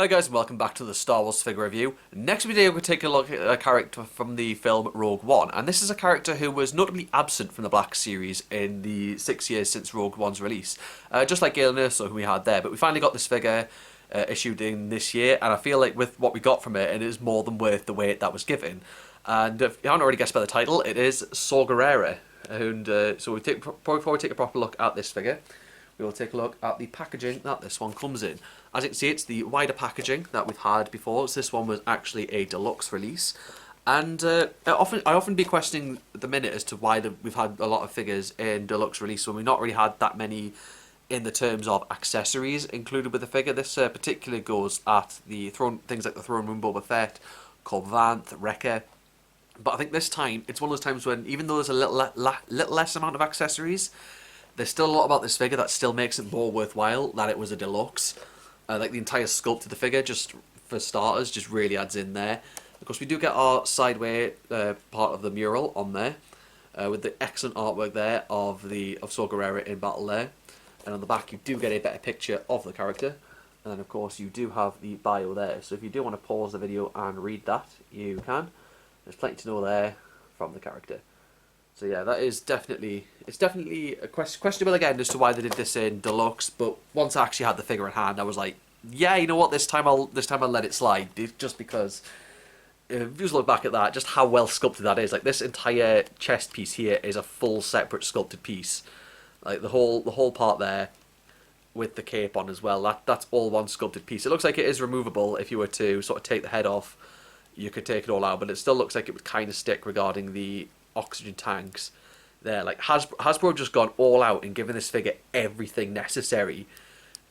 Hi guys, and welcome back to the Star Wars figure review. Next video we're taking a look at a character from the film Rogue One, and this is a character who was notably absent from the Black Series in the 6 years since Rogue One's release. Just like Galen Erso, who we had there, but we finally got this figure issued in this year, and I feel like with what we got from it, it is more than worth the wait that was given. And if you haven't already guessed by the title, it is Saw Gerrera. And so before we take a proper look at this figure, we will take a look at the packaging that this one comes in. As you can see, it's the wider packaging that we've had before. So this one was actually a deluxe release. And I often be questioning at the minute as to why we've had a lot of figures in deluxe release when we've not really had that many in the terms of accessories included with the figure. This particularly goes at the things like the Throne Room Boba Fett, Cobb Vanth, Wrecker. But I think this time, it's one of those times when, even though there's a little less amount of accessories, there's still a lot about this figure that still makes it more worthwhile that it was a deluxe. Like the entire sculpt of the figure, just for starters, just really adds in there. Of course, we do get our sideway part of the mural on there, with the excellent artwork there of Saw Gerrera in battle there. And on the back, you do get a better picture of the character. And then, of course, you do have the bio there. So if you do want to pause the video and read that, you can. There's plenty to know there from the character. So yeah, it's definitely a questionable again as to why they did this in deluxe. But once I actually had the figure in hand, I was like, yeah, you know what, this time I'll let it slide, just because. If you just look back at that, just how well sculpted that is. Like this entire chest piece here is a full separate sculpted piece. Like the whole part there, with the cape on as well. That's all one sculpted piece. It looks like it is removable if you were to sort of take the head off. You could take it all out, but it still looks like it would kind of stick regarding the oxygen tanks there. Like Hasbro just gone all out and given this figure everything necessary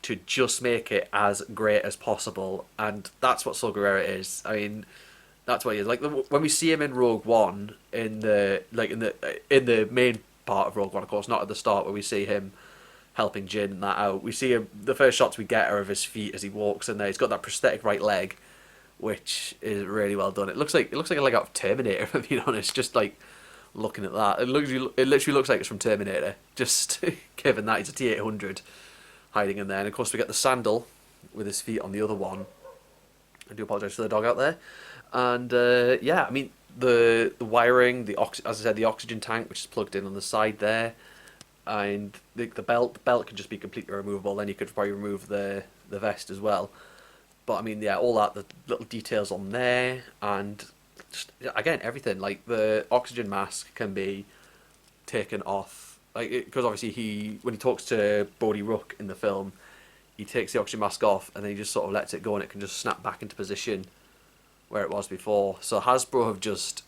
to just make it as great as possible, and that's what Saw Gerrera is. I mean, that's what he is. Like when we see him in Rogue One, in the main part of Rogue One, of course, not at the start where we see him helping Jin and that out. We see him. The first shots we get are of his feet as he walks in there. He's got that prosthetic right leg, which is really well done. It looks like a leg out of Terminator, if I'm being honest. Just like looking at that, it literally looks like it's from Terminator. Just given that he's a T-800 hiding in there, and of course we get the sandal with his feet on the other one. I do apologise for the dog out there. And yeah, I mean the wiring, as I said, the oxygen tank which is plugged in on the side there, and the belt. The belt can just be completely removable. Then you could probably remove the vest as well. But I mean, yeah, all that, the little details on there, and just, again, everything. Like the oxygen mask can be taken off, like because obviously when he talks to Bodhi Rook in the film, he takes the oxygen mask off and then he just sort of lets it go and it can just snap back into position where it was before. So Hasbro have just,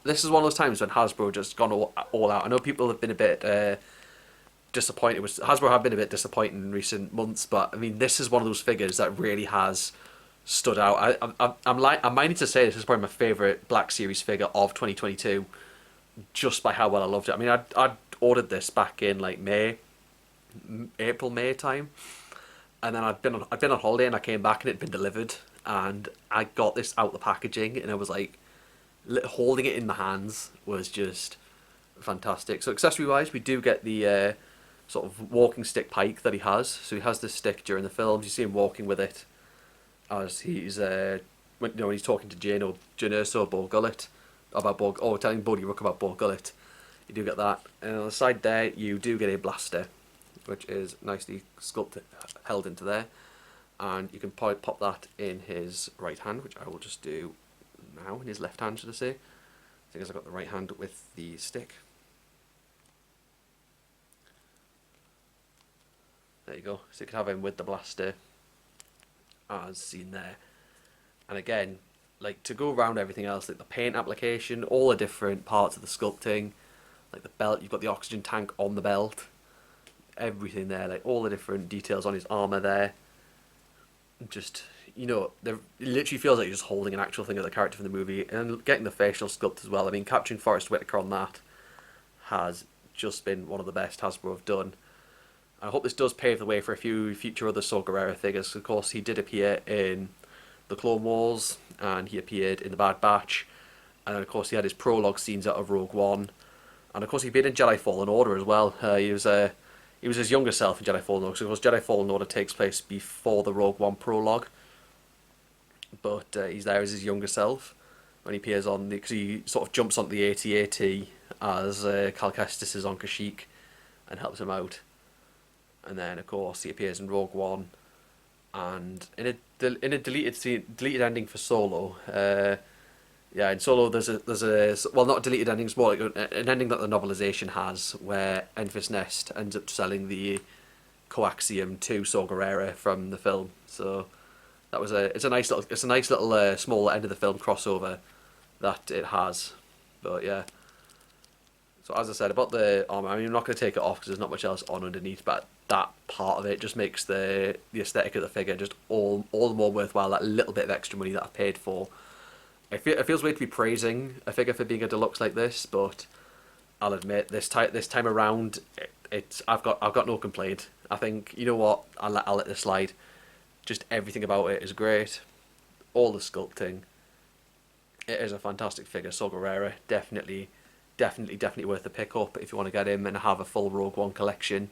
this is one of those times when Hasbro just gone all out. I know people have been a bit disappointed. Hasbro have been a bit disappointed in recent months, but I mean, this is one of those figures that really has stood out. I'm minded to say this is probably my favourite Black Series figure of 2022, just by how well I loved it. I mean, I'd ordered this back in like April, May time, and then I'd been on holiday and I came back and it'd been delivered, and I got this out the packaging and I was like, holding it in my hands was just fantastic. So accessory wise, we do get the sort of walking stick pike that he has. So he has this stick during the films. You see him walking with it as he's when he's talking to Jin Erso or Bo Gullet telling Bodhi Rook about Bo Gullet. You do get that. And on the side there, you do get a blaster, which is nicely sculpted, held into there. And you can probably pop that in his right hand, which I will just do now, in his left hand, should I say. I think I've got the right hand with the stick. There you go. So you can have him with the blaster, as seen there. And again, like to go around everything else, like the paint application, all the different parts of the sculpting, like the belt, you've got the oxygen tank on the belt, everything there, like all the different details on his armour there. Just, it literally feels like you're just holding an actual thing of the character from the movie, and getting the facial sculpt as well. I mean, capturing Forrest Whitaker on that has just been one of the best Hasbro have done. I hope this does pave the way for a few future other Saw Gerrera figures. Of course, he did appear in the Clone Wars, and he appeared in the Bad Batch, and then of course he had his prologue scenes out of Rogue One, and of course he appeared in Jedi Fallen Order as well. He was his younger self in Jedi Fallen Order, because of course Jedi Fallen Order takes place before the Rogue One prologue. but he's there as his younger self when he appears on the, because he sort of jumps onto the AT-AT as Cal Kestis is on Kashyyyk and helps him out. And then of course he appears in Rogue One, and in a deleted ending for Solo. Yeah, in Solo there's a well, not a deleted ending, it's more like an ending that the novelization has, where Enfys Nest ends up selling the coaxium to Saw Gerrera from the film. So that was it's a nice little small end of the film crossover that it has. But yeah. So as I said about the armor, I mean, I'm not going to take it off because there's not much else on underneath, but that part of it just makes the aesthetic of the figure just all the more worthwhile. That little bit of extra money that I've paid for. It feels weird to be praising a figure for being a deluxe like this, but I'll admit this time around, I've got no complaint. I think, you know what, I'll let this slide. Just everything about it is great. All the sculpting. It is a fantastic figure. Saw Gerrera, definitely worth the pick up if you want to get him and have a full Rogue One collection,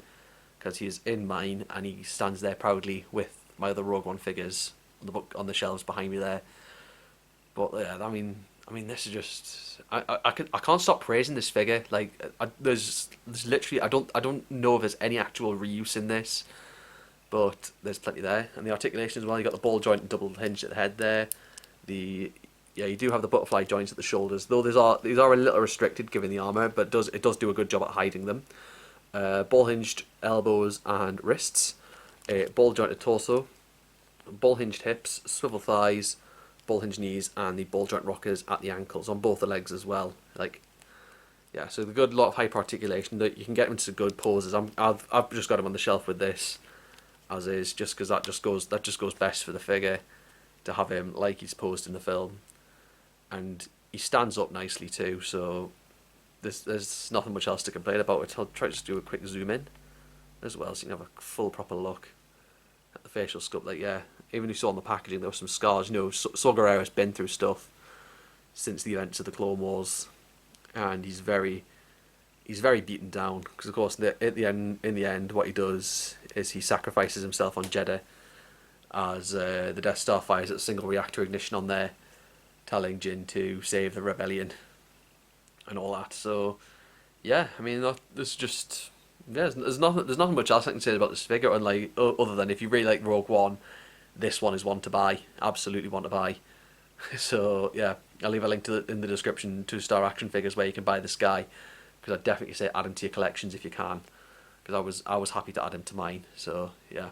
because he's in mine and he stands there proudly with my other Rogue One figures on the shelves behind me there. But yeah, I mean, this is just I can't stop praising this figure. Like, there's literally I don't know if there's any actual reuse in this, but there's plenty there. And the articulation as well. You got the ball joint and double hinge at the head there. Yeah, you do have the butterfly joints at the shoulders, though these are a little restricted given the armor, but it does do a good job at hiding them. Ball hinged elbows and wrists, ball jointed torso, ball hinged hips, swivel thighs, ball hinged knees, and the ball joint rockers at the ankles on both the legs as well. Like, yeah, so the good lot of hyper articulation that you can get into good poses. I've just got him on the shelf with this as is, just because that just goes best for the figure to have him like he's posed in the film, and he stands up nicely too. So there's nothing much else to complain about it. I'll try to just do a quick zoom in as well, so you can have a full proper look at the facial sculpt. Like, yeah, even you saw on the packaging there were some scars. You know, Saw Gerrera's been through stuff since the events of the Clone Wars, and he's very beaten down because, of course, in the end, what he does is he sacrifices himself on Jeddah as the Death Star fires at a single reactor ignition on there, telling Jin to save the rebellion and all that. So yeah, I mean, there's just there's nothing much else I can say about this figure, unlike other than if you really like Rogue One, this one is one to buy. Absolutely one to buy. So yeah, I'll leave a link in the description to Star Action Figures where you can buy this guy, because I'd definitely say add him to your collections if you can, because I was happy to add him to mine. So yeah,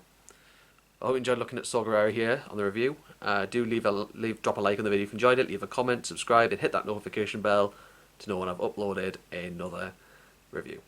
I hope you enjoyed looking at Saw Gerrera here on the review. Do drop a like on the video if you enjoyed it, leave a comment, subscribe, and hit that notification bell to know when I've uploaded another review.